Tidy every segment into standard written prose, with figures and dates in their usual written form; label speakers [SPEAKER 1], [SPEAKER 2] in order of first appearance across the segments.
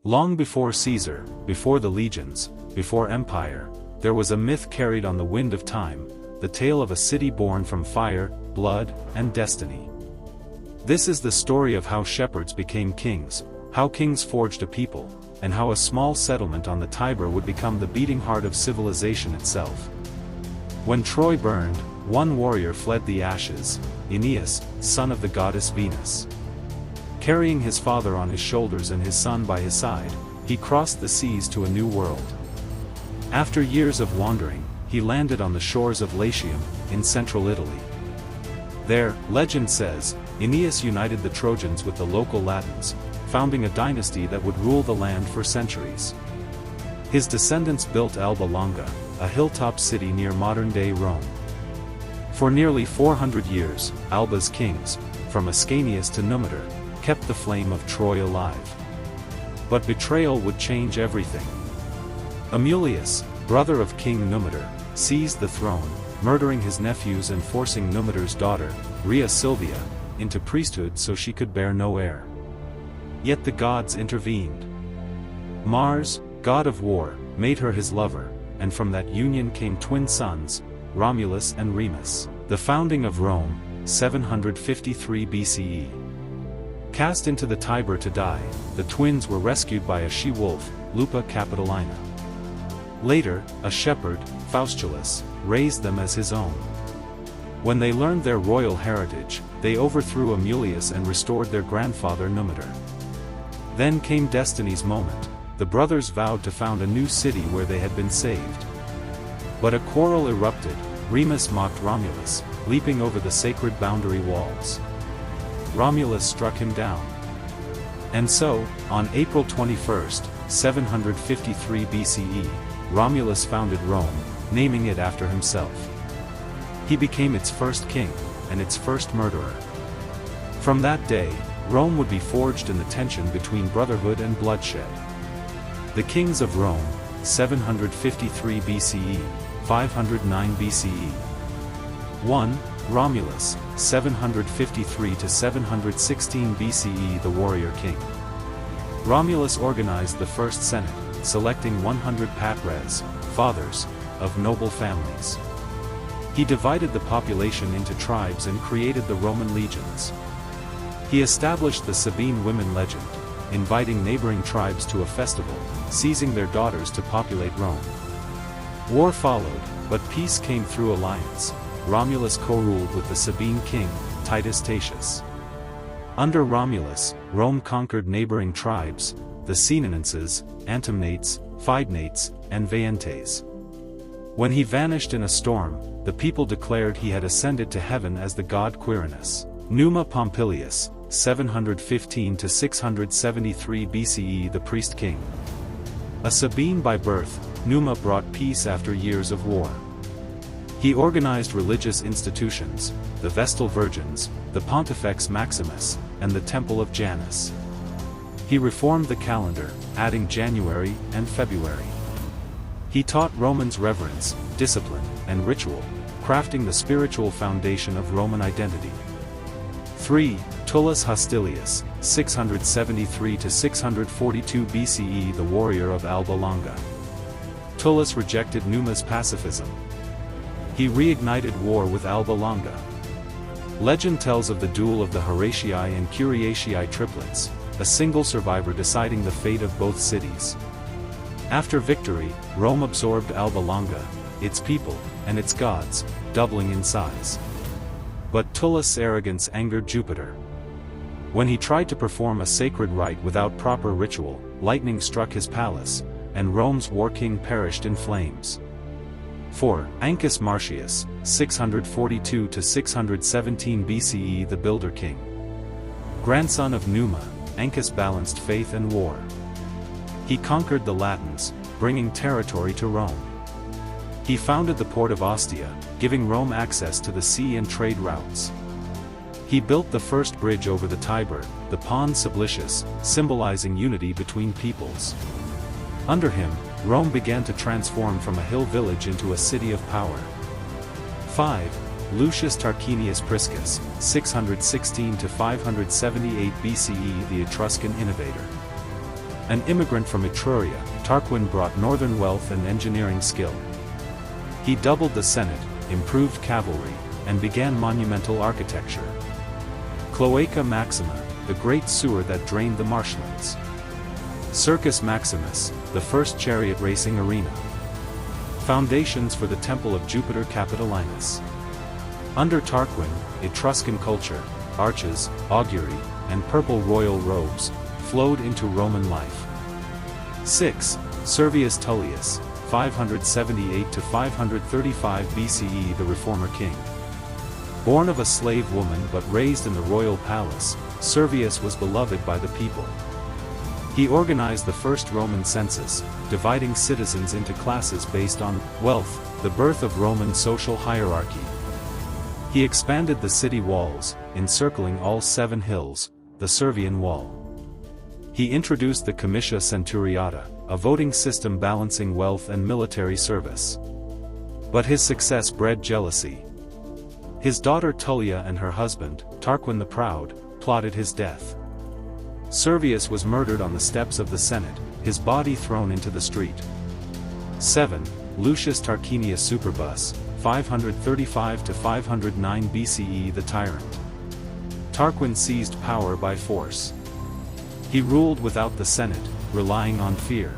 [SPEAKER 1] Long before Caesar, before the legions, before empire, there was a myth carried on the wind of time, the tale of a city born from fire, blood, and destiny. This is the story of how shepherds became kings, how kings forged a people, and how a small settlement on the Tiber would become the beating heart of civilization itself. When Troy burned, one warrior fled the ashes, Aeneas, son of the goddess Venus. Carrying his father on his shoulders and his son by his side, he crossed the seas to a new world. After years of wandering, he landed on the shores of Latium, in central Italy. There, legend says, Aeneas united the Trojans with the local Latins, founding a dynasty that would rule the land for centuries. His descendants built Alba Longa, a hilltop city near modern-day Rome. For nearly 400 years, Alba's kings, from Ascanius to Numitor, kept the flame of Troy alive. But betrayal would change everything. Amulius, brother of King Numitor, seized the throne, murdering his nephews and forcing Numitor's daughter, Rhea Silvia, into priesthood so she could bear no heir. Yet the gods intervened. Mars, god of war, made her his lover, and from that union came twin sons, Romulus and Remus. The founding of Rome, 753 BCE. Cast into the Tiber to die, the twins were rescued by a she-wolf, Lupa Capitolina. Later, a shepherd, Faustulus, raised them as his own. When they learned their royal heritage, they overthrew Amulius and restored their grandfather Numitor. Then came destiny's moment. The brothers vowed to found a new city where they had been saved. But a quarrel erupted. Remus mocked Romulus, leaping over the sacred boundary walls. Romulus struck him down. And so, on April 21, 753 BCE, Romulus founded Rome, naming it after himself. He became its first king, and its first murderer. From that day, Rome would be forged in the tension between brotherhood and bloodshed. The kings of Rome, 753 BCE, 509 BCE. 1. Romulus, 753 to 716 BCE, the warrior king. Romulus organized the first senate, selecting 100 patres, fathers, of noble families. He divided the population into tribes and created the Roman legions. He established the Sabine women legend, inviting neighboring tribes to a festival, seizing their daughters to populate Rome. War followed, but peace came through alliance. Romulus co-ruled with the Sabine king, Titus Tatius. Under Romulus, Rome conquered neighboring tribes, the Senonenses, Antemnates, Phidnates, and Veientes. When he vanished in a storm, the people declared he had ascended to heaven as the god Quirinus. Numa Pompilius, 715 to 673 BCE, the priest king. A Sabine by birth, Numa brought peace after years of war. He organized religious institutions, the Vestal Virgins, the Pontifex Maximus, and the Temple of Janus. He reformed the calendar, adding January and February. He taught Romans reverence, discipline, and ritual, crafting the spiritual foundation of Roman identity. 3. Tullus Hostilius, 673 to 642 BCE, the warrior of Alba Longa. Tullus rejected Numa's pacifism. He reignited war with Alba Longa. Legend tells of the duel of the Horatiii and Curiatii triplets, a single survivor deciding the fate of both cities. After victory, Rome absorbed Alba Longa, its people, and its gods, doubling in size. But Tullus' arrogance angered Jupiter. When he tried to perform a sacred rite without proper ritual, lightning struck his palace, and Rome's war king perished in flames. 4. Ancus Marcius, 642 to 617 BCE, the builder king. Grandson of Numa, Ancus balanced faith and war. He conquered the Latins, bringing territory to Rome. He founded the port of Ostia, giving Rome access to the sea and trade routes. He built the first bridge over the Tiber, the Pons Sublicius, symbolizing unity between peoples. Under him, Rome began to transform from a hill village into a city of power. 5. Lucius Tarquinius Priscus, 616 to 578 BCE, the Etruscan innovator. An immigrant from Etruria, Tarquin brought northern wealth and engineering skill. He doubled the Senate, improved cavalry, and began monumental architecture. Cloaca Maxima, the great sewer that drained the marshlands. Circus Maximus, the first chariot racing arena. Foundations for the Temple of Jupiter Capitolinus. Under Tarquin, Etruscan culture, arches, augury, and purple royal robes, flowed into Roman life. 6. Servius Tullius, 578 to 535 BCE, the reformer king. Born of a slave woman but raised in the royal palace, Servius was beloved by the people. He organized the first Roman census, dividing citizens into classes based on wealth, the birth of Roman social hierarchy. He expanded the city walls, encircling all 7 hills, the Servian Wall. He introduced the comitia centuriata, a voting system balancing wealth and military service. But his success bred jealousy. His daughter Tullia and her husband, Tarquin the Proud, plotted his death. Servius was murdered on the steps of the Senate, his body thrown into the street. 7. Lucius Tarquinius Superbus, 535 to 509 BCE, the tyrant. Tarquin seized power by force. He ruled without the Senate, relying on fear.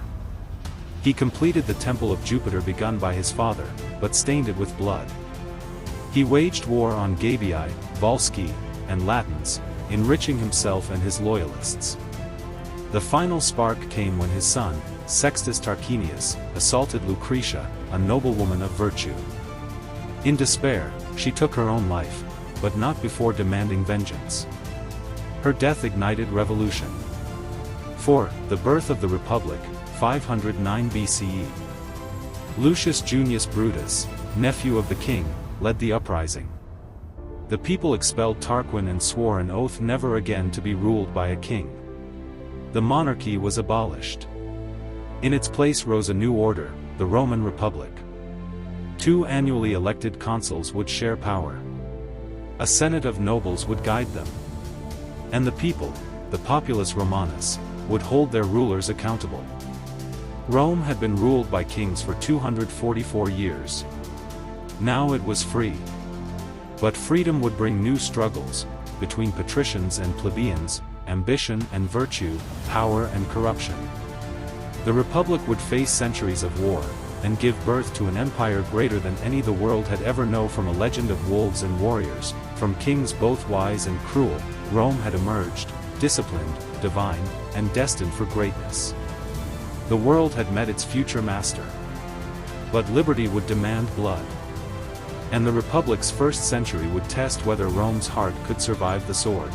[SPEAKER 1] He completed the Temple of Jupiter begun by his father, but stained it with blood. He waged war on Gabii, Volsci, and Latins, enriching himself and his loyalists. The final spark came when his son, Sextus Tarquinius, assaulted Lucretia, a noblewoman of virtue. In despair, she took her own life, but not before demanding vengeance. Her death ignited revolution. 4. The birth of the Republic, 509 BCE. Lucius Junius Brutus, nephew of the king, led the uprising. The people expelled Tarquin and swore an oath never again to be ruled by a king. The monarchy was abolished. In its place rose a new order, the Roman Republic. 2 annually elected consuls would share power. A senate of nobles would guide them. And the people, the populus Romanus, would hold their rulers accountable. Rome had been ruled by kings for 244 years. Now it was free. But freedom would bring new struggles, between patricians and plebeians, ambition and virtue, power and corruption. The Republic would face centuries of war, and give birth to an empire greater than any the world had ever known. From a legend of wolves and warriors, from kings both wise and cruel, Rome had emerged, disciplined, divine, and destined for greatness. The world had met its future master. But liberty would demand blood. And the Republic's first century would test whether Rome's heart could survive the sword.